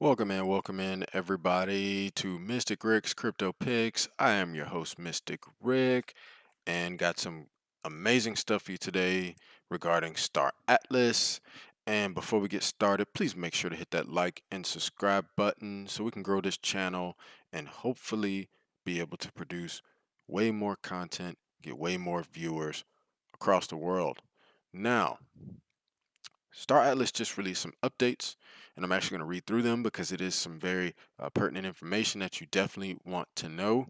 Welcome in everybody to Mystic Rick's Crypto Picks. I am your host, Mystic Rick, and got some amazing stuff for you today regarding Star Atlas. And before we get started, please make sure to hit that like and subscribe button so we can grow this channel and hopefully be able to produce way more content, get way more viewers across the world. Now, Star Atlas just released some updates, and I'm actually going to read through them because it is some very pertinent information that you definitely want to know.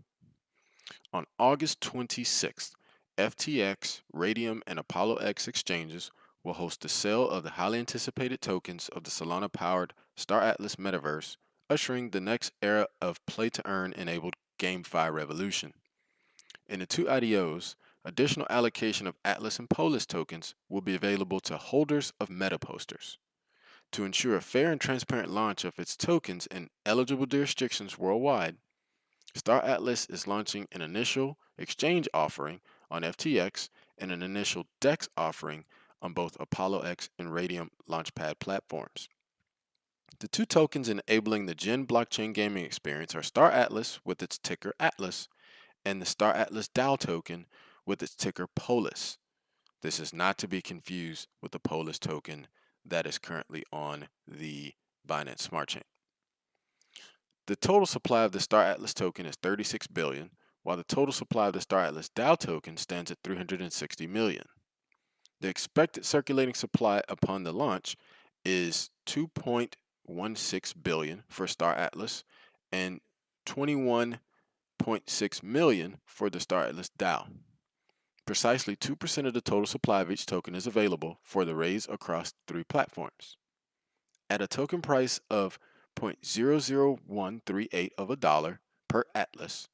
On August 26th, FTX, Radium, and Apollo X exchanges will host the sale of the highly anticipated tokens of the Solana-powered Star Atlas metaverse, ushering the next era of play-to-earn enabled GameFi revolution. In the two IDOs, additional allocation of Atlas and Polis tokens will be available to holders of meta posters. To ensure a fair and transparent launch of its tokens in eligible jurisdictions worldwide, Star Atlas is launching an initial exchange offering on FTX and an initial DEX offering on both Apollo X and Radium Launchpad platforms. The two tokens enabling the Gen blockchain gaming experience are Star Atlas with its ticker Atlas and the Star Atlas DAO token with its ticker Polis. This is not to be confused with the Polis token that is currently on the Binance Smart Chain. The total supply of the Star Atlas token is 36 billion, while the total supply of the Star Atlas DAO token stands at 360 million. The expected circulating supply upon the launch is 2.16 billion for Star Atlas and 21.6 million for the Star Atlas DAO. Precisely 2% of the total supply of each token is available for the raise across three platforms. At a token price of 0.00138 of a dollar per Atlas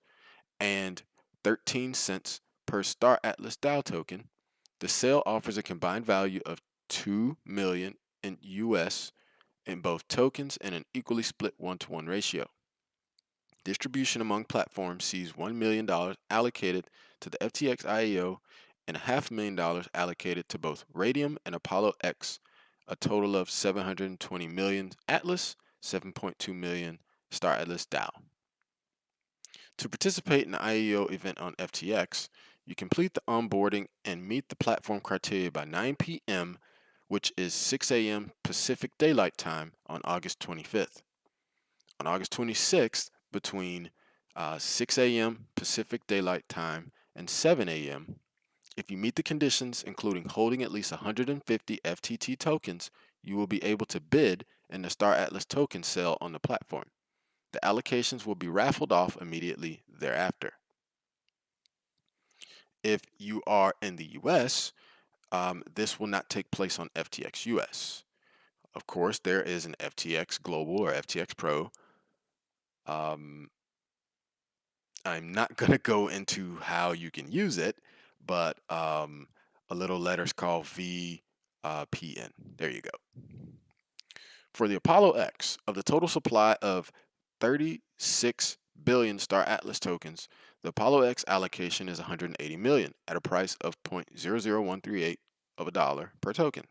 and 13 cents per Star Atlas DAO token, the sale offers a combined value of 2 million in US in both tokens and an equally split 1-to-1 ratio. Distribution among platforms sees $1 million allocated to the FTX IEO and $500,000 allocated to both Radium and Apollo X, a total of 720 million Atlas, 7.2 million Star Atlas DAO. To participate in the IEO event on FTX, you complete the onboarding and meet the platform criteria by 9 p.m., which is 6 a.m. Pacific Daylight Time on August 25th. On August 26th, between 6 a.m. Pacific Daylight Time and 7 a.m., if you meet the conditions, including holding at least 150 FTT tokens, you will be able to bid in the Star Atlas token sale on the platform. The allocations will be raffled off immediately thereafter. If you are in the US, this will not take place on FTX US. Of course, there is an FTX Global or FTX Pro. I'm not going to go into how you can use it, but a little letter's called VPN. There you go. For the Apollo X, of the total supply of 36 billion Star Atlas tokens, the Apollo X allocation is 180 million at a price of 0.00138 of a dollar per token.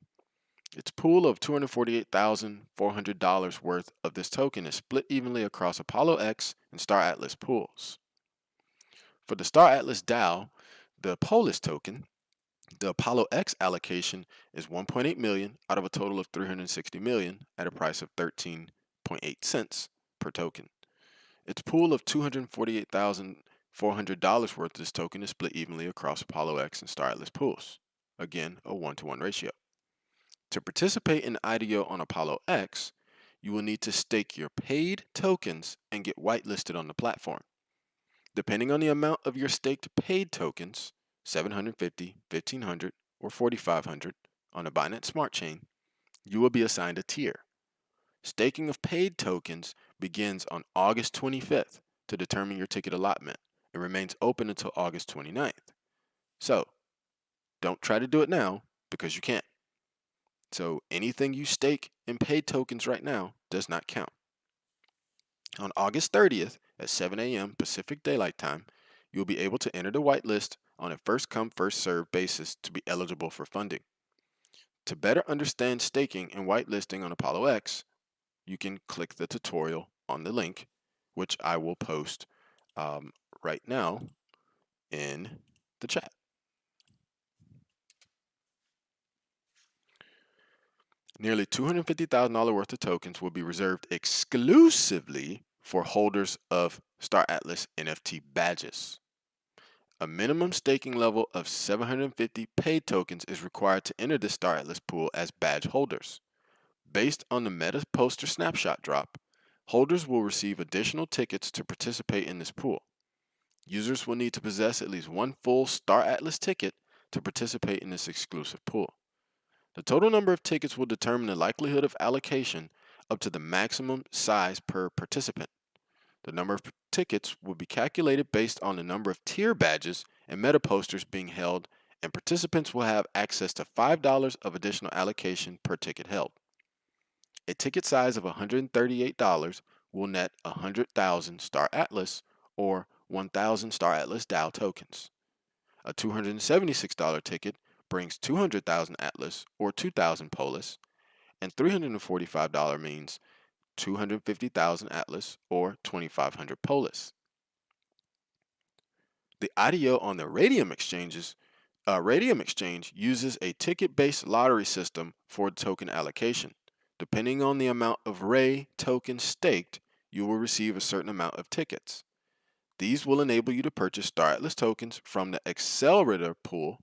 Its pool of $248,400 worth of this token is split evenly across Apollo X and Star Atlas pools. For the Star Atlas DAO, the Polis token, the Apollo X allocation is 1.8 million out of a total of 360 million at a price of 13.8 cents per token. Its pool of $248,400 worth of this token is split evenly across Apollo X and Star Atlas pools. Again, a 1-to-1 ratio. To participate in IDO on Apollo X, you will need to stake your paid tokens and get whitelisted on the platform. Depending on the amount of your staked paid tokens, 750, 1500, or 4500 on a Binance Smart Chain, you will be assigned a tier. Staking of paid tokens begins on August 25th to determine your ticket allotment and remains open until August 29th. So, don't try to do it now because you can't. So anything you stake in paid tokens right now does not count. On August 30th at 7 a.m. Pacific Daylight Time, you will be able to enter the whitelist on a first-come, first-served basis to be eligible for funding. To better understand staking and whitelisting on Apollo X, you can click the tutorial on the link, which I will post right now in the chat. Nearly $250,000 worth of tokens will be reserved exclusively for holders of Star Atlas NFT badges. A minimum staking level of 750 paid tokens is required to enter the Star Atlas pool as badge holders. Based on the Meta poster snapshot drop, holders will receive additional tickets to participate in this pool. Users will need to possess at least one full Star Atlas ticket to participate in this exclusive pool. The total number of tickets will determine the likelihood of allocation up to the maximum size per participant. The number of tickets will be calculated based on the number of tier badges and meta posters being held, and participants will have access to $5 of additional allocation per ticket held. A ticket size of $138 will net 100,000 Star Atlas or 1,000 Star Atlas DAO tokens. A $276 ticket brings 200,000 Atlas or 2,000 Polis, and $345 means 250,000 Atlas or 2,500 Polis. The IDO on the Radium exchange uses a ticket-based lottery system for token allocation. Depending on the amount of Ray tokens staked, you will receive a certain amount of tickets. These will enable you to purchase Star Atlas tokens from the accelerator pool.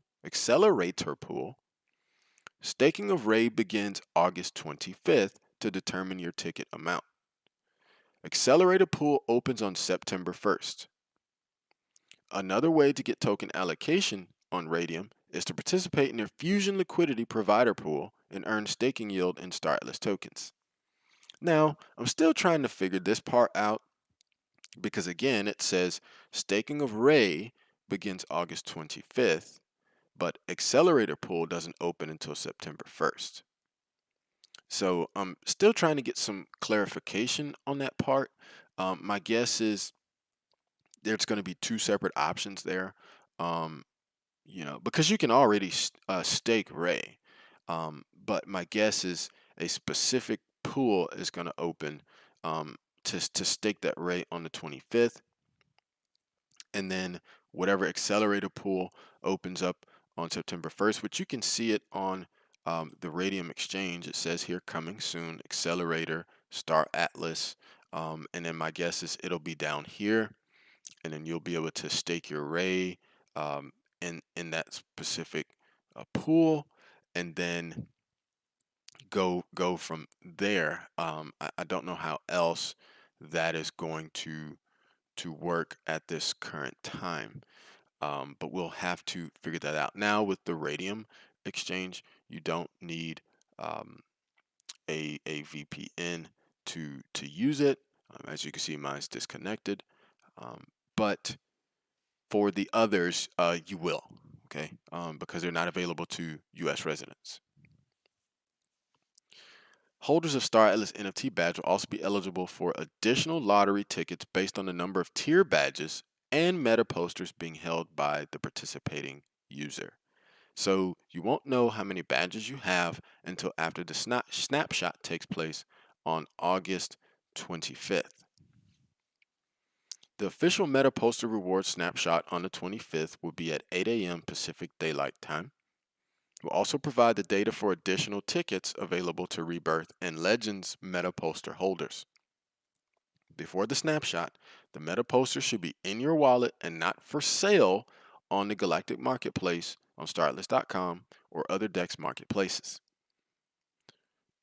Staking of Ray begins August 25th to determine your ticket amount. Accelerator pool opens on September 1st. Another way to get token allocation on Radium is to participate in their Fusion Liquidity Provider pool and earn staking yield in Star Atlas tokens. Now, I'm still trying to figure this part out because again, it says staking of Ray begins August 25th, but Accelerator pool doesn't open until September 1st. So I'm still trying to get some clarification on that part. My guess is there's going to be two separate options there. Because you can already stake Ray. But my guess is a specific pool is going to open to stake that Ray on the 25th. And then whatever accelerator pool opens up on September 1st, which you can see it on the Radium exchange. It says here coming soon, accelerator, Star Atlas. And then my guess is it'll be down here. And then you'll be able to stake your Ray in that specific pool, and then go from there. I don't know how else that is going to work at this current time, but we'll have to figure that out. Now with the Radium exchange, you don't need a VPN to use it. As you can see, mine's disconnected, but for the others, you will, okay, because they're not available to U.S. residents. Holders of Star Atlas NFT badge will also be eligible for additional lottery tickets based on the number of tier badges and meta posters being held by the participating user. So you won't know how many badges you have until after the snapshot takes place on August 25th. The official meta poster reward snapshot on the 25th will be at 8 a.m. Pacific Daylight Time. We'll also provide the data for additional tickets available to Rebirth and Legends meta poster holders. Before the snapshot, the meta poster should be in your wallet and not for sale on the Galactic Marketplace on StarAtlas.com or other DEX marketplaces.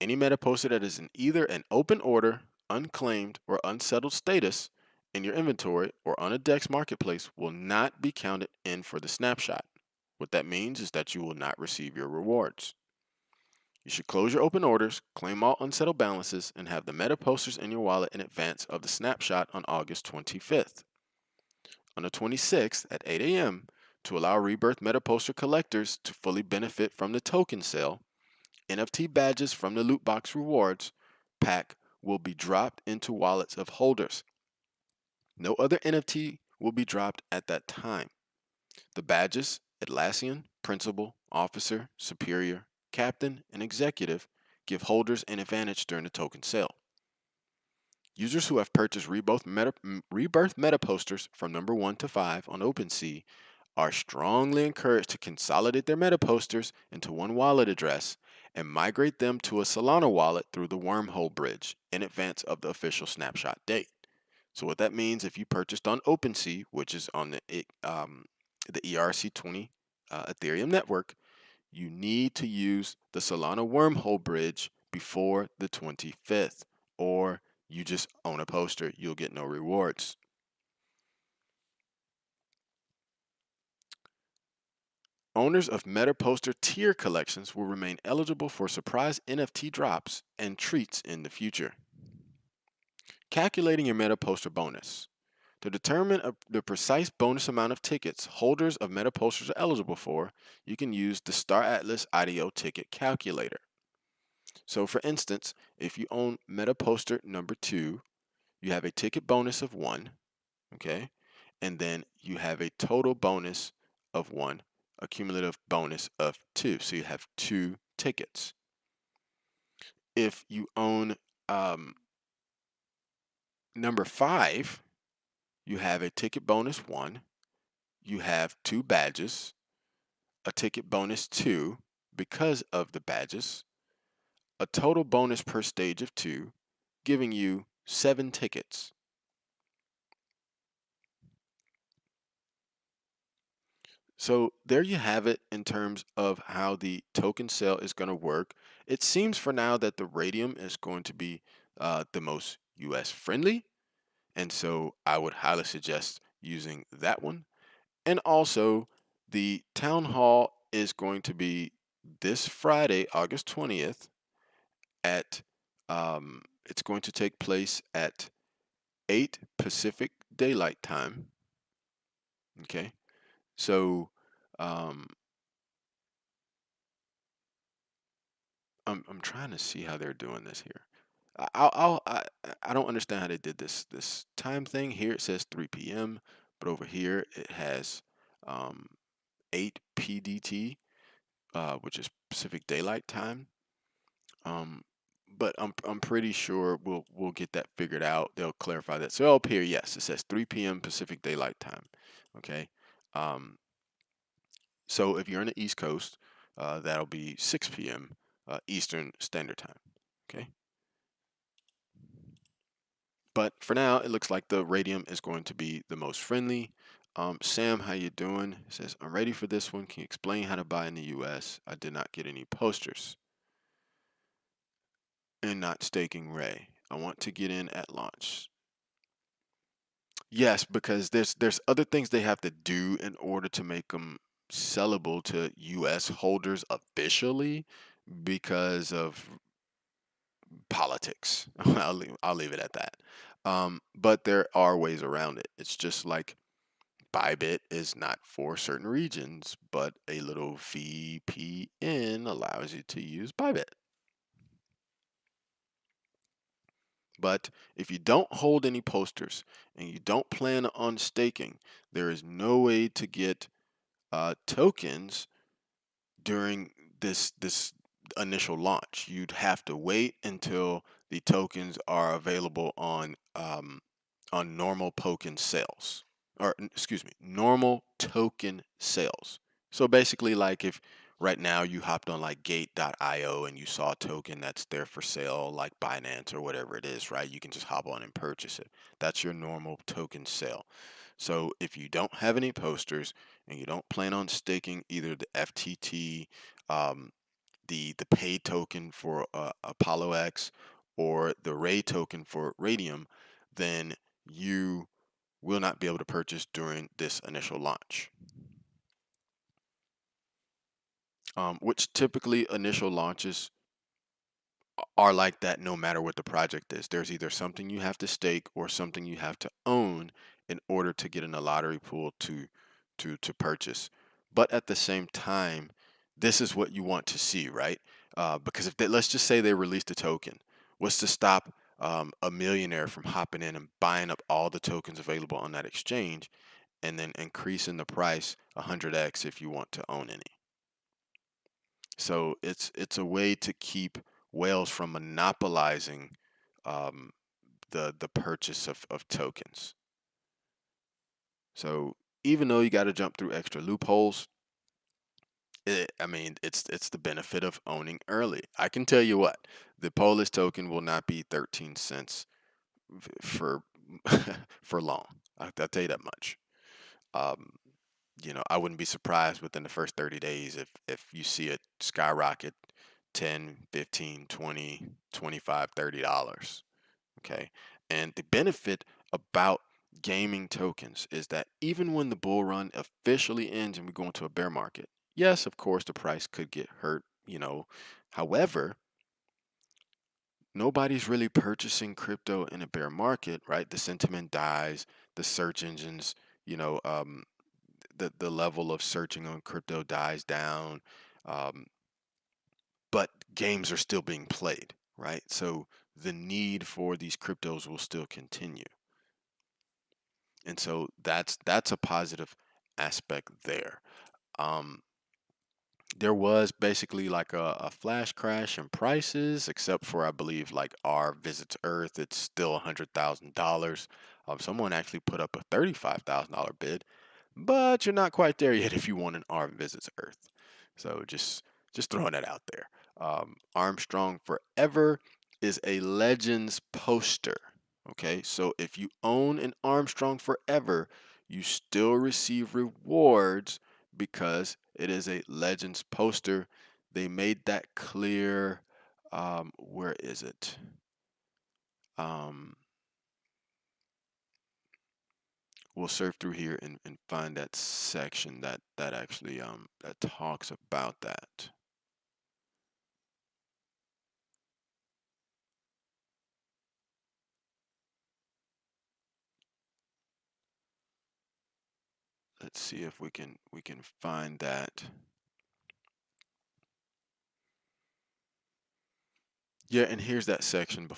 Any meta poster that is in either an open order, unclaimed, or unsettled status in your inventory or on a DEX marketplace will not be counted in for the snapshot. What that means is that you will not receive your rewards. You should close your open orders, claim all unsettled balances, and have the meta posters in your wallet in advance of the snapshot on August 25th. On the 26th at 8 a.m., to allow Rebirth meta poster collectors to fully benefit from the token sale, NFT badges from the Loot Box Rewards pack will be dropped into wallets of holders. No other NFT will be dropped at that time. The badges, Atlassian, Principal, Officer, Superior, Captain, and Executive, give holders an advantage during the token sale. Users who have purchased rebirth meta posters from number 1 to 5 on OpenSea are strongly encouraged to consolidate their meta posters into one wallet address and migrate them to a Solana wallet through the wormhole bridge in advance of the official snapshot date. So what that means, if you purchased on OpenSea, which is on the ERC20 Ethereum network, you need to use the Solana wormhole bridge before the 25th, or you just own a poster, you'll get no rewards. Owners of Meta Poster tier collections will remain eligible for surprise NFT drops and treats in the future. Calculating your Meta Poster bonus. To determine the precise bonus amount of tickets holders of Meta Posters are eligible for, you can use the Star Atlas IDO ticket calculator. So for instance, if you own Meta Poster number 2, you have a ticket bonus of 1, okay? And then you have a total bonus of 1, a cumulative bonus of 2. So you have 2 tickets. If you own number 5, you have a ticket bonus 1, you have 2 badges, a ticket bonus 2 because of the badges, a total bonus per stage of 2, giving you 7 tickets. So there you have it in terms of how the token sale is going to work. It seems for now that the Radium is going to be the most US friendly. And so I would highly suggest using that one. And also, the town hall is going to be this Friday, August 20th at, it's going to take place at 8 Pacific Daylight Time. Okay. So, um, I'm trying to see how they're doing this here. I don't understand how they did this time thing. Here it says 3 p.m., but over here it has um, 8 PDT, which is Pacific Daylight Time. Um, but I'm pretty sure we'll get that figured out. They'll clarify that. So up here, yes, it says 3 p.m. Pacific Daylight Time. Okay. Um, so if you're on the East Coast, that'll be 6 p.m. Eastern Standard Time. Okay. But for now, it looks like the Radium is going to be the most friendly. Sam, how you doing? It says, I'm ready for this one. Can you explain how to buy in the US? I did not get any posters. And not staking Ray. I want to get in at launch. Yes, because there's other things they have to do in order to make them sellable to US holders officially because of politics. I'll leave it at that. But there are ways around it. It's just like Bybit is not for certain regions, but a little VPN allows you to use Bybit. But if you don't hold any posters and you don't plan on staking, there is no way to get tokens during this initial launch. You'd have to wait until the tokens are available on normal token sales, or excuse me, normal token sales. So basically, like if right now you hopped on like Gate.io and you saw a token that's there for sale, like Binance or whatever it is, right? You can just hop on and purchase it. That's your normal token sale. So if you don't have any posters and you don't plan on staking either the FTT, um, the paid token for Apollo X, or the Ray token for Radium, then you will not be able to purchase during this initial launch. Which typically initial launches are like that no matter what the project is. There's either something you have to stake or something you have to own in order to get in a lottery pool to purchase. But at the same time, this is what you want to see, right? Because if they, let's just say they released a token, what's to stop a millionaire from hopping in and buying up all the tokens available on that exchange and then increasing the price 100x if you want to own any? So it's a way to keep whales from monopolizing um, the purchase of tokens. So even though you got to jump through extra loopholes, I mean, it's the benefit of owning early. I can tell you what, the Polish token will not be 13 cents for for long. I'll tell you that much. Um, I wouldn't be surprised within the first 30 days if you see it skyrocket 10, 15, 20, 25, $30. Okay. And the benefit about gaming tokens is that even when the bull run officially ends and we go into a bear market, yes, of course, the price could get hurt. However, nobody's really purchasing crypto in a bear market, right? The sentiment dies, the search engines, you know, um, the level of searching on crypto dies down, um, but games are still being played, right? So the need for these cryptos will still continue. And so that's a positive aspect there. Um, there was basically like a flash crash in prices, except for I believe like our visit to Earth, it's still $100,000. Someone actually put up a $35,000 bid, but you're not quite there yet if you want an R visit to Earth. So just throwing that out there. Armstrong Forever is a Legends poster. Okay, so if you own an Armstrong Forever, you still receive rewards because it is a Legends poster. They made that clear. Where is it? Um, we'll surf through here and find that section that actually that talks about that. Let's see if we can find that. Yeah, and here's that section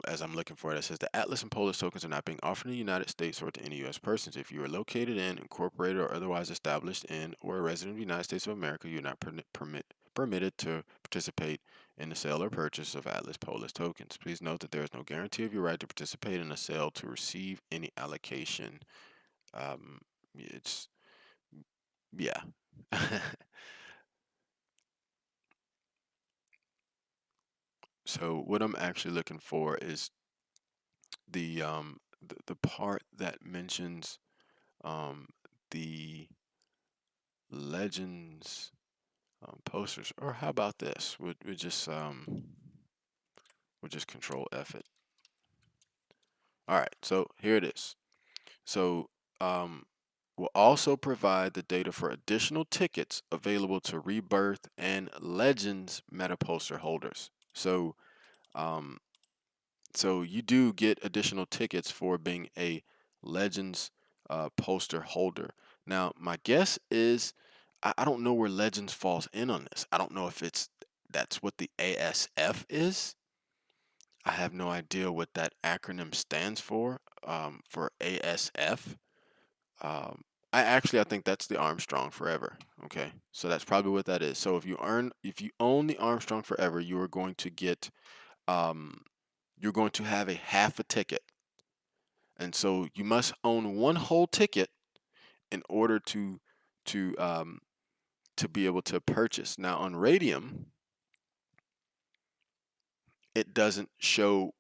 as I'm looking for it. It says the Atlas and Polish tokens are not being offered in the United States or to any U.S. persons. If you are located in, incorporated, or otherwise established in, or a resident of the United States of America, you're not permitted to participate in the sale or purchase of Atlas Polish tokens. Please note that there is no guarantee of your right to participate in a sale to receive any allocation. Um, it's yeah. So what I'm actually looking for is the part that mentions um, the legends posters. Or how about this? We'll just control F it. All right, so here it is. So um, we'll also provide the data for additional tickets available to Rebirth and Legends meta poster holders. Um, so you do get additional tickets for being a Legends poster holder. Now, my guess is I don't know where Legends falls in on this. I don't know if that's what the ASF is. I have no idea what that acronym stands for ASF. Um, I think that's the Armstrong Forever. Okay, so that's probably what that is. So if you own the Armstrong Forever, you are going to get um, you're going to have a half a ticket. And so you must own one whole ticket in order to um, to be able to purchase. Now on Radium, it doesn't show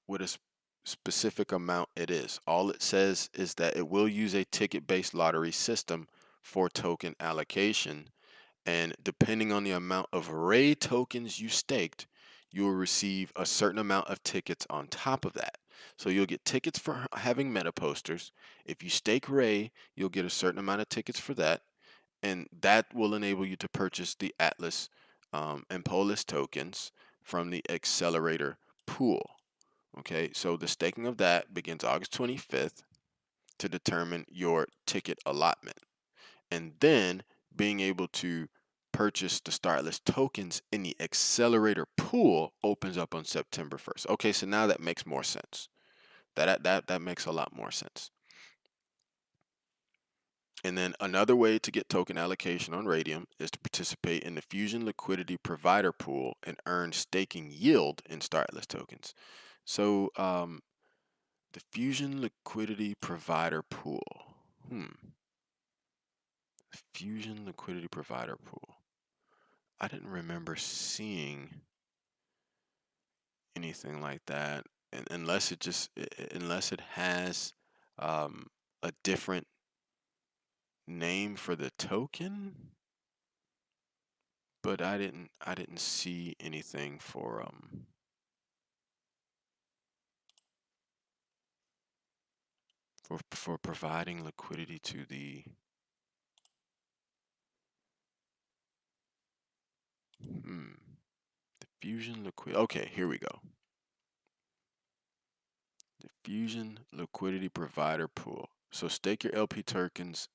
what a specific amount it is. All it says is that it will use a ticket-based lottery system for token allocation, and depending on the amount of Ray tokens you staked, you will receive a certain amount of tickets on top of that. So you'll get tickets for having meta posters. If you stake Ray, you'll get a certain amount of tickets for that, and that will enable you to purchase the Atlas and Polis tokens from the accelerator pool. Okay, so the staking of that begins August 25th to determine your ticket allotment, and then being able to purchase the Startless tokens in the accelerator pool opens up on September 1st. Okay, so now that makes more sense. That makes a lot more sense. And then another way to get token allocation on Radium is to participate in the Fusion Liquidity Provider Pool and earn staking yield in Startless tokens. So Diffusion liquidity provider pool. Diffusion liquidity provider pool. I didn't remember seeing anything like that, unless unless it has um, a different name for the token. But I didn't see anything for providing liquidity to the diffusion liquidity. Okay, here we go. Diffusion liquidity provider pool. So stake your LP tokens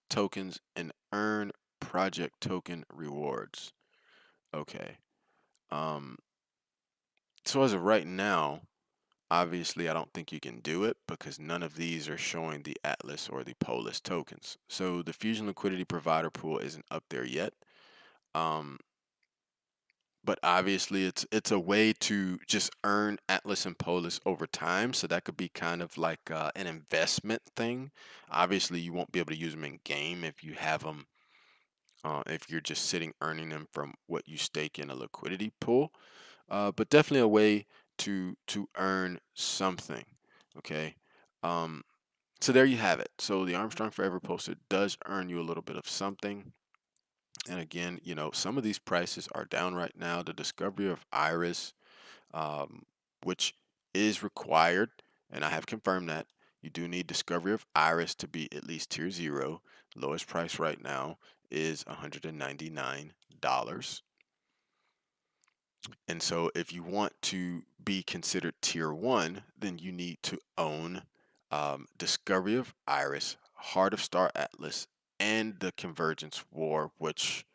and earn project token rewards. Okay. Um so as of right now, obviously I don't think you can do it because none of these are showing the Atlas or the Polis tokens. So the Fusion liquidity provider pool isn't up there yet. Um but obviously it's a way to just earn Atlas and Polis over time. So that could be kind of like an investment thing. Obviously, you won't be able to use them in game if you have them. If you're just sitting earning them from what you stake in a liquidity pool, but definitely a way to earn something. Okay, um, so there you have it. So the Armstrong Forever poster does earn you a little bit of something. And again, some of these prices are down right now. The discovery of Iris, um, which is required, and I have confirmed that you do need discovery of Iris to be at least tier 0. Lowest price right now is $199. And so if you want to be considered tier 1, then you need to own discovery of Iris, Heart of Star Atlas, and the Convergence War, which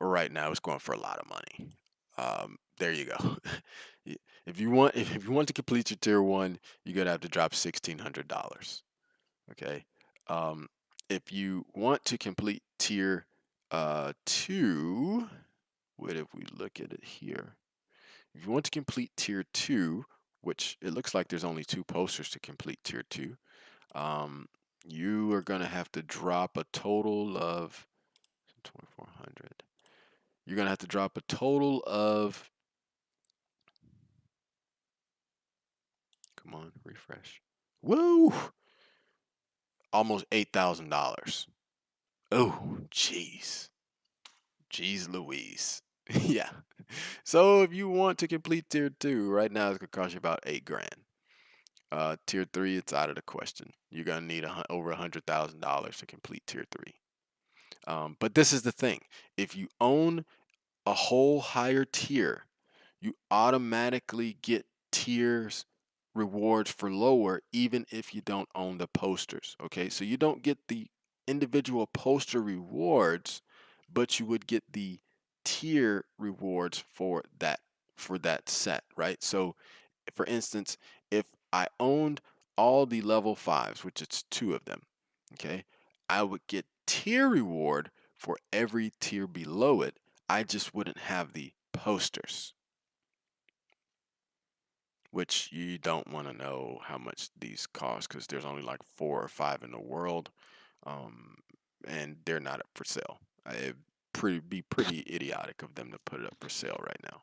right now is going for a lot of money. There you go. If you want to complete your tier 1, you're gonna have to drop $1,600. Okay. Um, if you want to complete tier 2, what if we look at it here? If you want to complete tier 2, which it looks like there's only 2 posters to complete tier 2, um, you are gonna have to drop a total of 2,400. You're gonna have to drop a total of, come on, refresh. Woo! Almost $8,000. Oh, jeez. Jeez Louise. Yeah. So if you want to complete tier 2, right now it's gonna cost you about 8 grand. Tier 3, it's out of the question. You're gonna need over $100,000 to complete tier 3. But this is the thing. If you own a whole higher tier, you automatically get tiers rewards for lower even if you don't own the posters. Okay, so you don't get the individual poster rewards, but you would get the tier rewards for that set, right? So for instance, if I owned all the level 5s, which it's 2 of them, okay, I would get tier reward for every tier below it. I just wouldn't have the posters, which you don't want to know how much these cost because there's only like 4 or 5 in the world, um, and they're not up for sale. It'd be pretty idiotic of them to put it up for sale right now.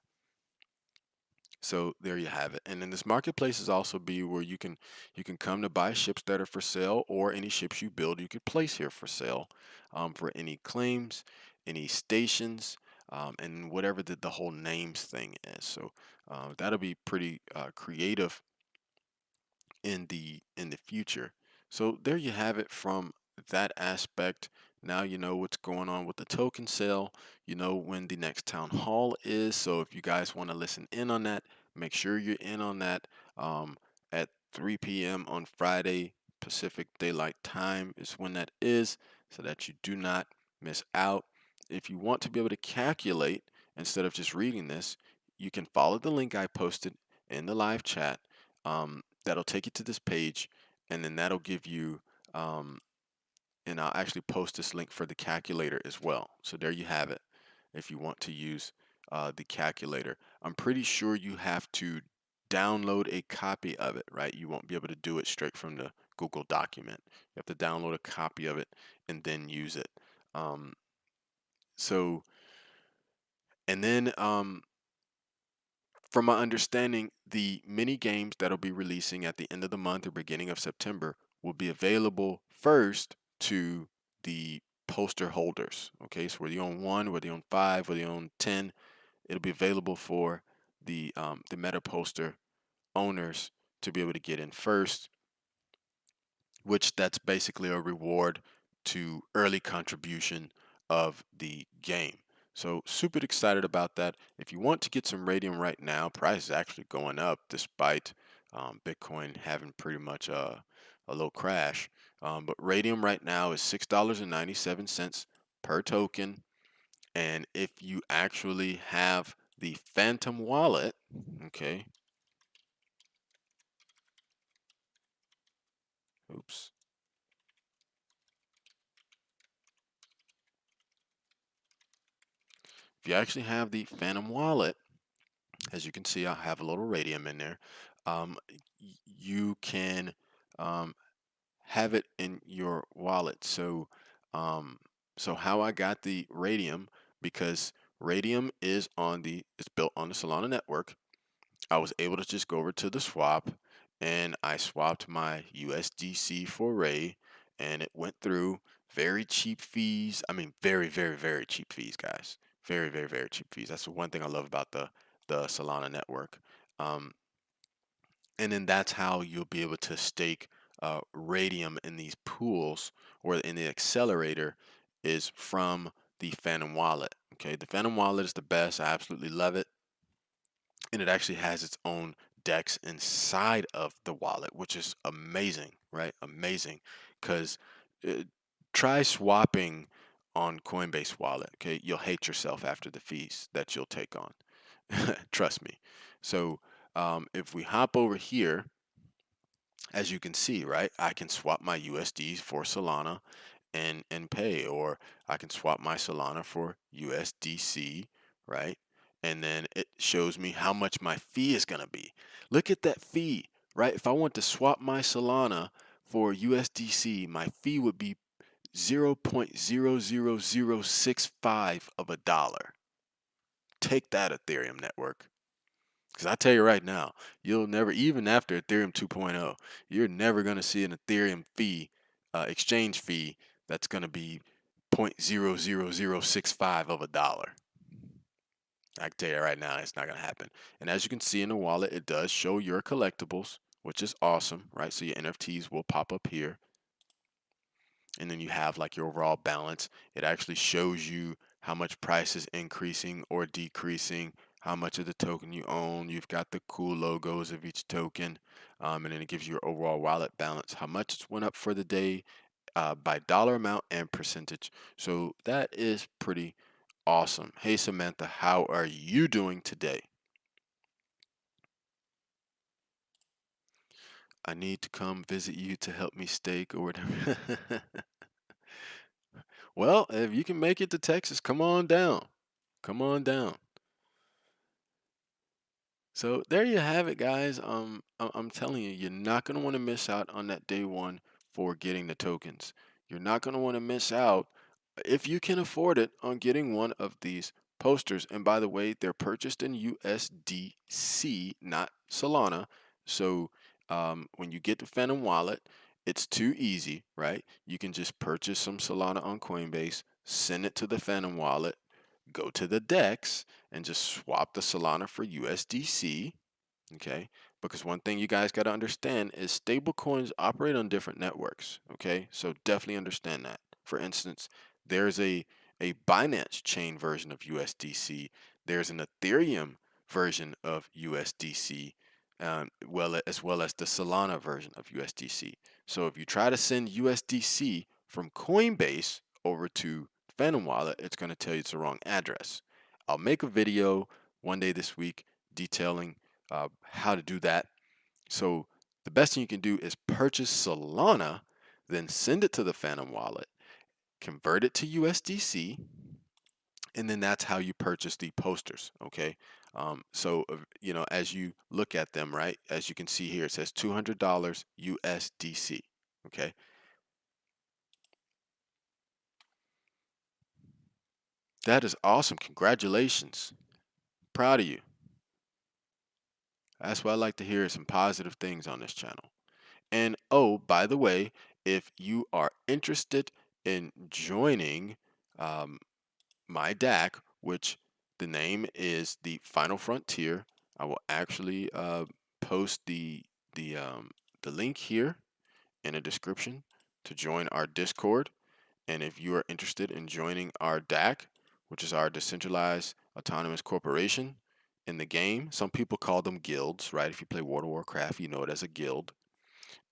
So there you have it. And then this marketplace is also be where you can come to buy ships that are for sale, or any ships you build you could place here for sale, for any claims, any stations, and whatever the whole names thing is. So that'll be pretty creative in the future. So there you have it from that aspect. Now you know what's going on with the token sale. You know when the next town hall is. So if you guys want to listen in on that, make sure you're in on that at 3 p.m. on Friday Pacific Daylight Time is when that is, so that you do not miss out. If you want to be able to calculate instead of just reading this, you can follow the link I posted in the live chat. That'll take you to this page, and then that'll give you, and I'll actually post this link for the calculator as well. So there you have it. If you want to use the calculator, I'm pretty sure you have to download a copy of it, right? You won't be able to do it straight from the Google document. You have to download a copy of it and then use it. Um, so, and then from my understanding, the mini games that'll be releasing at the end of the month or beginning of September will be available first to the poster holders. Okay, so whether you own one, whether you own five, whether you own 10, it'll be available for the meta poster owners to be able to get in first, which that's basically a reward to early contribution of the game. So super excited about that. If you want to get some radium right now, price is actually going up despite Bitcoin having pretty much a low crash. But radium right now is $6.97 per token. And if you actually have the Phantom wallet, okay, oops. If you actually have the Phantom wallet, as you can see, I have a little radium in there. You can um, have it in your wallet. Um, so how I got the radium, because radium is it's built on the Solana network. I was able to just go over to the swap and I swapped my USDC for Ray and it went through. Very cheap fees. I mean, very, very, very cheap fees, guys. Very, very, very cheap fees. That's the one thing I love about the Solana network. Um, and then that's how you'll be able to stake radium in these pools or in the accelerator is from the Phantom wallet. Okay, the Phantom wallet is the best. I absolutely love it, and it actually has its own DEX inside of the wallet, which is amazing, right? Amazing, because try swapping on Coinbase wallet. Okay, you'll hate yourself after the fees that you'll take on. Trust me. So if we hop over here, as you can see, right, I can swap my USD for Solana and pay, or I can swap my Solana for USDC, right? And then it shows me how much my fee is going to be. Look at that fee, right? If I want to swap my Solana for USDC, my fee would be 0.00065 of a dollar. Take that, Ethereum network. Because I tell you right now, you'll never, even after Ethereum 2.0, you're never going to see an Ethereum fee, exchange fee, that's going to be 0.00065 of a dollar. I can tell you right now, it's not going to happen. And as you can see in the wallet, it does show your collectibles, which is awesome, right? So your NFTs will pop up here. And then you have like your overall balance. It actually shows you how much price is increasing or decreasing, how much of the token you own. You've got the cool logos of each token, and then it gives you your overall wallet balance, how much it's went up for the day by dollar amount and percentage. So that is pretty awesome. Hey Samantha, how are you doing today? I need to come visit you to help me stake or whatever. Well, if you can make it to Texas, come on down. Come on down. So there you have it, guys. I'm telling you, you're not gonna want to miss out on that day one for getting the tokens. You're not gonna want to miss out if you can afford it on getting one of these posters. And by the way, they're purchased in USDC, not Solana. So when you get the Phantom wallet, it's too easy, right? You can just purchase some Solana on Coinbase, send it to the Phantom wallet, go to the DEX, and just swap the Solana for USDC. Okay, because one thing you guys got to understand is stable coins operate on different networks. Okay, so definitely understand that. For instance, there's a Binance chain version of USDC. There's an Ethereum version of USDC, as well as the Solana version of USDC. So if you try to send USDC from Coinbase over to Phantom Wallet, it's going to tell you it's the wrong address. I'll make a video one day this week detailing how to do that. So the best thing you can do is purchase Solana, then send it to the Phantom wallet, convert it to USDC, And then that's how you purchase the posters. Okay. As you look at them, right, as you can see here, it says $200 USDC. Okay. That is awesome. Congratulations. Proud of you. That's what I like to hear, some positive things on this channel. And oh, by the way, if you are interested in joining um, my DAC, which the name is the Final Frontier, I will actually post the um, the link here in a description to join our Discord. And if you are interested in joining our DAC, which is our decentralized autonomous corporation in the game, some people call them guilds, right? If you play World of Warcraft, you know it as a guild.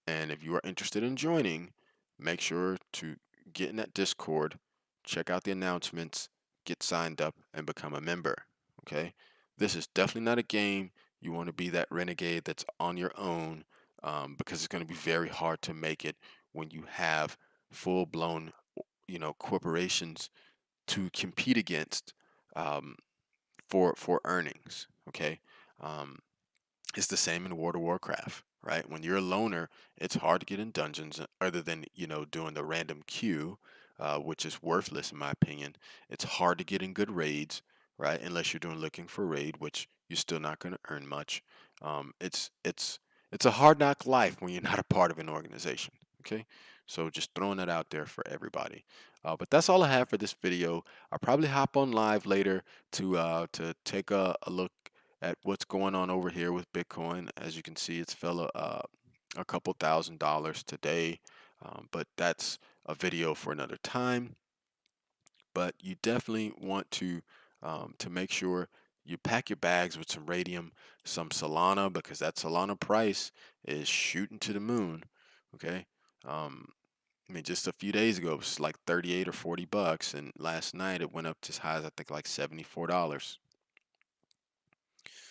And if you are interested in joining, make sure to get in that Discord, check out the announcements, get signed up, and become a member. Okay? This is definitely not a game you want to be that renegade that's on your own, because it's going to be very hard to make it when you have full blown, corporations to compete against, um, for earnings. Okay? Um, it's the same in World of Warcraft, right? When you're a loner, it's hard to get in dungeons other than, doing the random queue, which is worthless in my opinion. It's hard to get in good raids, right? Unless you're doing looking for raid, which you're still not going to earn much. It's a hard knock life when you're not a part of an organization. Okay, so just throwing that out there for everybody. But that's all I have for this video. I'll probably hop on live later to take a look at what's going on over here with Bitcoin. As you can see, it's fell a couple $1,000s today, but that's a video for another time. But you definitely want to make sure you pack your bags with some radium, some Solana, because that Solana price is shooting to the moon. Okay. Um, I mean, just a few days ago, it was like 38 or 40 bucks, and last night it went up to as high as I think like $74.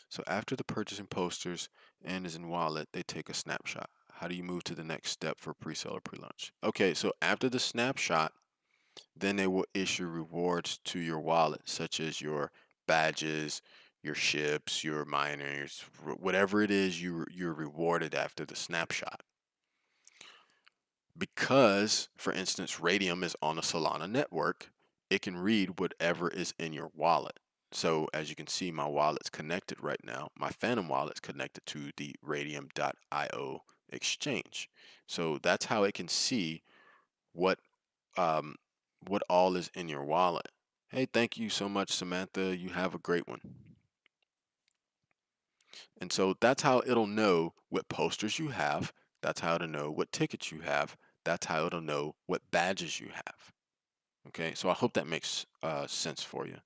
So after the purchasing posters and is in wallet, they take a snapshot. How do you move to the next step for pre-sale or pre-launch? Okay, so after the snapshot, then they will issue rewards to your wallet, such as your badges, your ships, your miners, whatever it is you're rewarded after the snapshot. Because, for instance, Radium is on a Solana network, it can read whatever is in your wallet. So as you can see, my wallet's connected right now. My Phantom wallet's connected to the Radium.io exchange. So that's how it can see what um, what all is in your wallet. Hey, thank you so much, Samantha. You have a great one. And so that's how it'll know what posters you have. That's how it'll know what tickets you have. That's how it'll know what badges you have. Okay, so I hope that makes sense for you.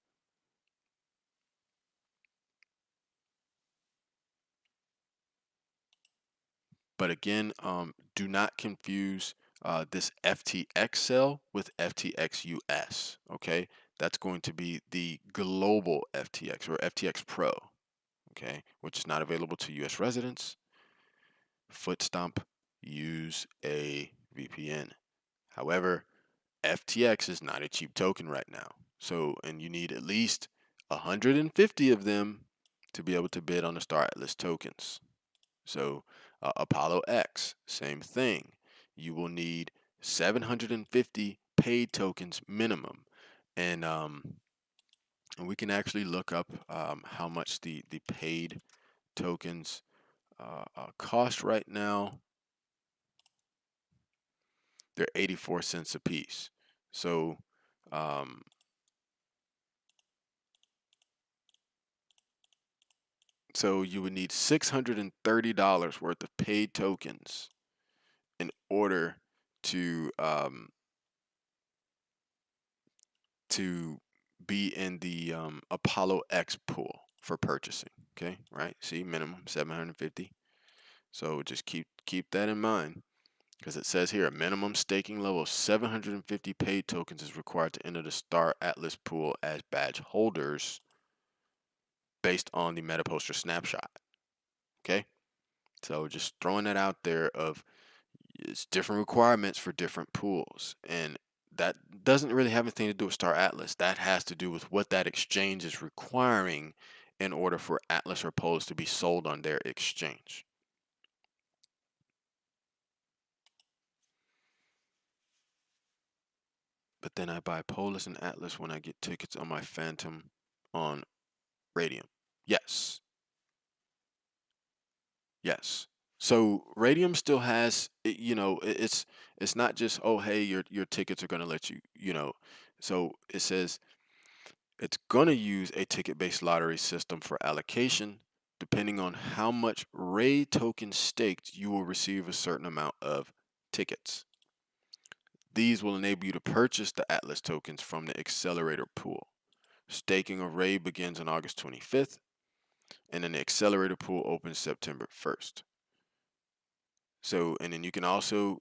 But again, do not confuse this FTX cell with FTX US. Okay, that's going to be the global FTX or FTX Pro. Okay, which is not available to US residents. Footstomp, use a VPN. However, FTX is not a cheap token right now. So, and you need at least 150 of them to be able to bid on the Star Atlas tokens. So, Apollo X, same thing. You will need 750 paid tokens minimum. And we can actually look up how much the paid tokens cost right now. They're 84 cents a piece. So, um, so you would need $630 worth of paid tokens in order to to be in the Apollo X pool for purchasing. Okay, right? See, minimum 750. So just keep that in mind, because it says here a minimum staking level of 750 paid tokens is required to enter the Star Atlas pool as badge holders based on the MetaPoster snapshot. Okay, so just throwing that out there of it's different requirements for different pools, and that doesn't really have anything to do with Star Atlas. That has to do with what that exchange is requiring in order for Atlas or Polis to be sold on their exchange. But then I buy Polis and Atlas when I get tickets on my Phantom on Radium. Yes. Yes. So Radium still has, it's not just, oh, hey, your tickets are going to let you. So it says it's going to use a ticket-based lottery system for allocation. Depending on how much Ray token staked, you will receive a certain amount of tickets. These will enable you to purchase the Atlas tokens from the accelerator pool. Staking of Ray begins on August 25th, and then the accelerator pool opens September 1st. So, and then you can also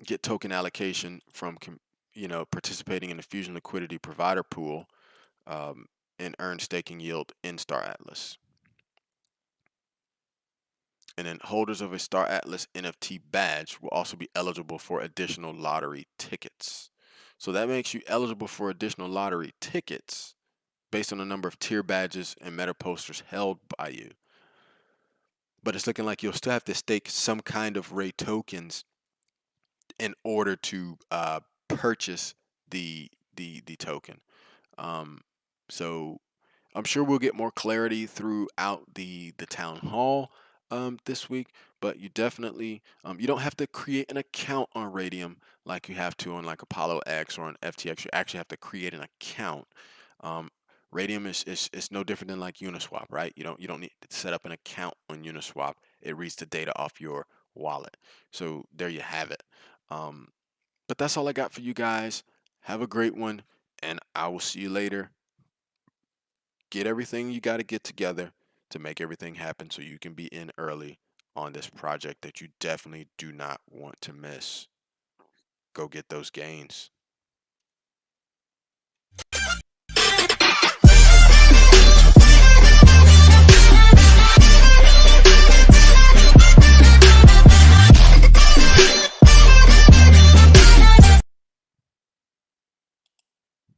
get token allocation from participating in the Fusion Liquidity Provider Pool, um, and earn staking yield in Star Atlas. And then holders of a Star Atlas NFT badge will also be eligible for additional lottery tickets. So that makes you eligible for additional lottery tickets based on the number of tier badges and meta posters held by you. But it's looking like you'll still have to stake some kind of Ray tokens in order to purchase the token. Um, so I'm sure we'll get more clarity throughout the town hall this week. But you definitely you don't have to create an account on Radium like you have to on like Apollo X or on FTX. You actually have to create an account. Um, Radium is no different than like Uniswap, right? You don't need to set up an account on Uniswap. It reads the data off your wallet. So there you have it. Um, but that's all I got for you guys. Have a great one, and I will see you later. Get everything you got to get together to make everything happen so you can be in early on this project that you definitely do not want to miss. Go get those gains.